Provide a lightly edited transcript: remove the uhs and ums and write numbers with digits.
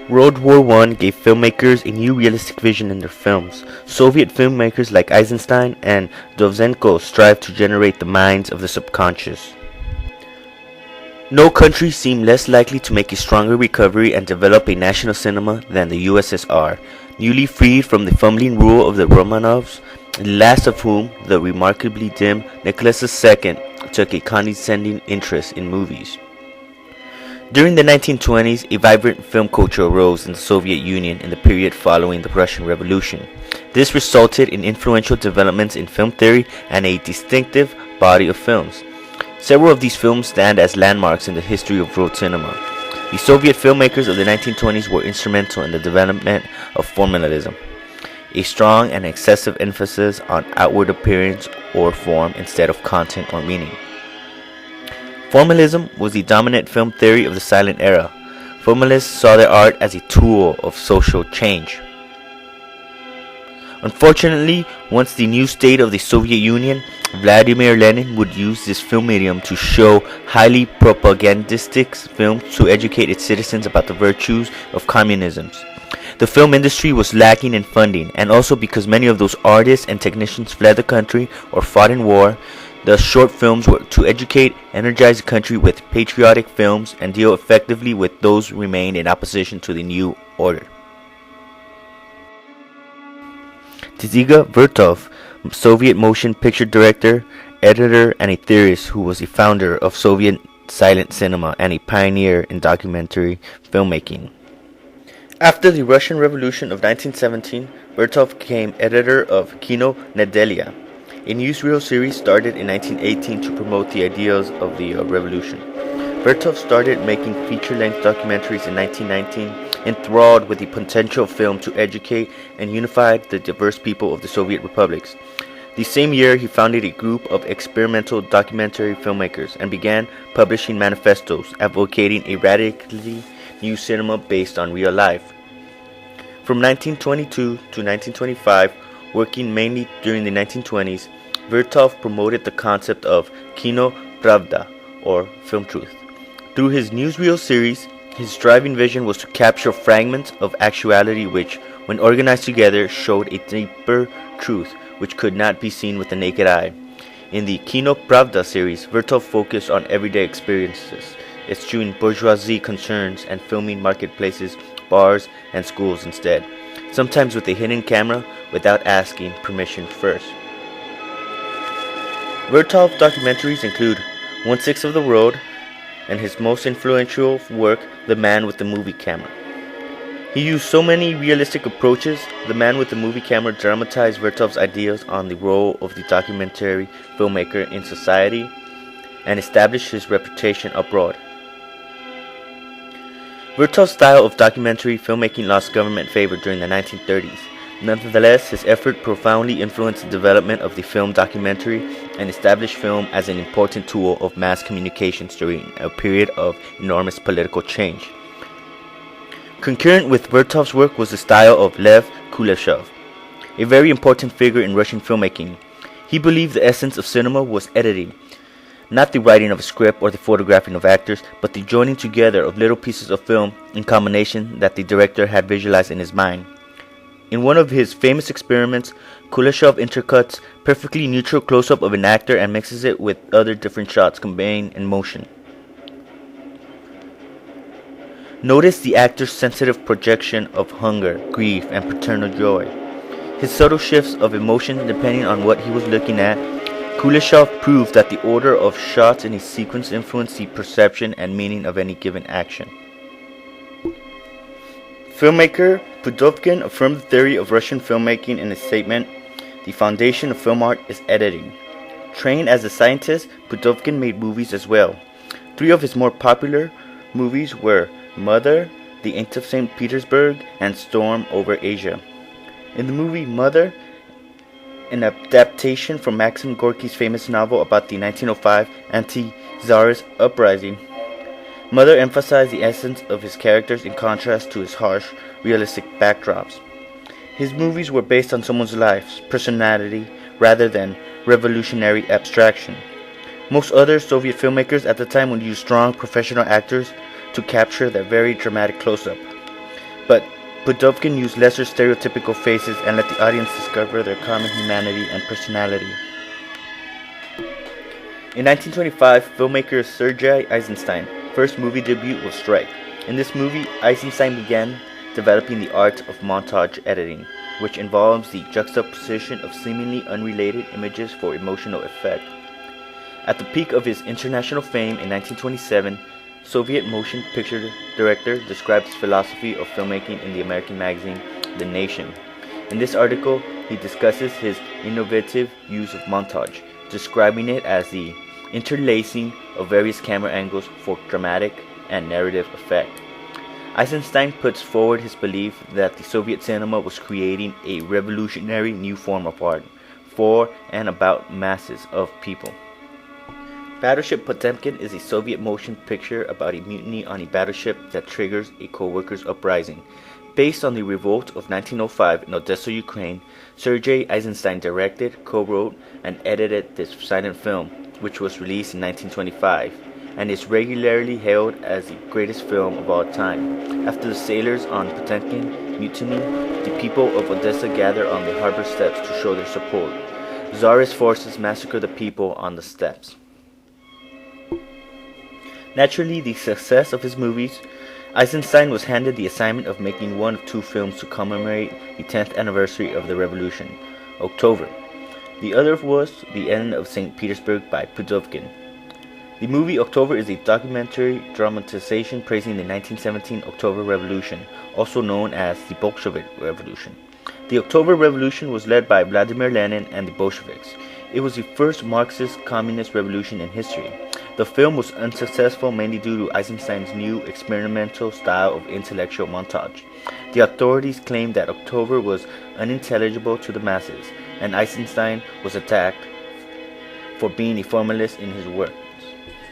World War I gave filmmakers a new realistic vision in their films. Soviet filmmakers like Eisenstein and Dovzhenko strived to generate the minds of the subconscious. No country seemed less likely to make a stronger recovery and develop a national cinema than the USSR, newly freed from the fumbling rule of the Romanovs, the last of whom, the remarkably dim Nicholas II, took a condescending interest in movies. During the 1920s, a vibrant film culture arose in the Soviet Union in the period following the Russian Revolution. This resulted in influential developments in film theory and a distinctive body of films. Several of these films stand as landmarks in the history of world cinema. The Soviet filmmakers of the 1920s were instrumental in the development of formalism, a strong and excessive emphasis on outward appearance or form instead of content or meaning. Formalism was the dominant film theory of the silent era. Formalists saw their art as a tool of social change. Unfortunately, once the new state of the Soviet Union, Vladimir Lenin would use this film medium to show highly propagandistic films to educate its citizens about the virtues of communism. The film industry was lacking in funding, and also because many of those artists and technicians fled the country or fought in war, the short films were to educate, energize the country with patriotic films, and deal effectively with those who remained in opposition to the new order. Dziga Vertov, Soviet motion picture director, editor, and a theorist who was the founder of Soviet silent cinema and a pioneer in documentary filmmaking. After the Russian Revolution of 1917, Vertov became editor of Kino Nedelia, a newsreel series started in 1918 to promote the ideals of the revolution. Vertov started making feature-length documentaries in 1919, enthralled with the potential of film to educate and unify the diverse people of the Soviet republics. The same year, he founded a group of experimental documentary filmmakers and began publishing manifestos advocating a radically new cinema based on real life. From 1922 to 1925, working mainly during the 1920s, Vertov promoted the concept of Kino Pravda, or film truth. Through his newsreel series, his driving vision was to capture fragments of actuality which, when organized together, showed a deeper truth which could not be seen with the naked eye. In the Kino Pravda series, Vertov focused on everyday experiences, eschewing bourgeoisie concerns and filming marketplaces, bars, and schools instead, sometimes with a hidden camera without asking permission first. Vertov documentaries include 1/6 of the World and his most influential work, The Man with the Movie Camera. He used so many realistic approaches. The Man with the Movie Camera dramatized Vertov's ideas on the role of the documentary filmmaker in society and established his reputation abroad. Vertov's style of documentary filmmaking lost government favor during the 1930s. Nonetheless, his effort profoundly influenced the development of the film documentary and established film as an important tool of mass communications during a period of enormous political change. Concurrent with Vertov's work was the style of Lev Kuleshov, a very important figure in Russian filmmaking. He believed the essence of cinema was editing, not the writing of a script or the photographing of actors, but the joining together of little pieces of film in combination that the director had visualized in his mind. In one of his famous experiments, Kuleshov intercuts perfectly neutral close-up of an actor and mixes it with other different shots conveying emotion. Notice the actor's sensitive projection of hunger, grief, and paternal joy. His subtle shifts of emotion depending on what he was looking at. Kuleshov proved that the order of shots in a sequence influenced the perception and meaning of any given action. Filmmaker Pudovkin affirmed the theory of Russian filmmaking in his statement, "The foundation of film art is editing." Trained as a scientist, Pudovkin made movies as well. 3 of his more popular movies were Mother, The Ink of St. Petersburg, and Storm over Asia. In the movie Mother, an adaptation from Maxim Gorky's famous novel about the 1905 anti-Tsarist uprising, Mother emphasized the essence of his characters in contrast to his harsh, realistic backdrops. His movies were based on someone's life, personality, rather than revolutionary abstraction. Most other Soviet filmmakers at the time would use strong professional actors to capture that very dramatic close-up. but Budovkin used lesser stereotypical faces and let the audience discover their common humanity and personality. In 1925, filmmaker Sergei Eisenstein's first movie debut was Strike. In this movie, Eisenstein began developing the art of montage editing, which involves the juxtaposition of seemingly unrelated images for emotional effect. At the peak of his international fame in 1927, Soviet motion picture director described his philosophy of filmmaking in the American magazine The Nation. In this article, he discusses his innovative use of montage, describing it as the interlacing of various camera angles for dramatic and narrative effect. Eisenstein puts forward his belief that the Soviet cinema was creating a revolutionary new form of art for and about masses of people. Battleship Potemkin is a Soviet motion picture about a mutiny on a battleship that triggers a co-workers' uprising. Based on the revolt of 1905 in Odessa, Ukraine, Sergei Eisenstein directed, co-wrote, and edited this silent film, which was released in 1925, and is regularly hailed as the greatest film of all time. After the sailors on Potemkin mutiny, the people of Odessa gather on the harbor steps to show their support. Tsarist forces massacre the people on the steps. Naturally, the success of his movies, Eisenstein was handed the assignment of making one of two films to commemorate the 10th anniversary of the revolution, October. The other was The End of St. Petersburg by Pudovkin. The movie October is a documentary dramatization praising the 1917 October Revolution, also known as the Bolshevik Revolution. The October Revolution was led by Vladimir Lenin and the Bolsheviks. It was the first Marxist-communist revolution in history. The film was unsuccessful mainly due to Eisenstein's new experimental style of intellectual montage. The authorities claimed that October was unintelligible to the masses, and Eisenstein was attacked for being a formalist in his work.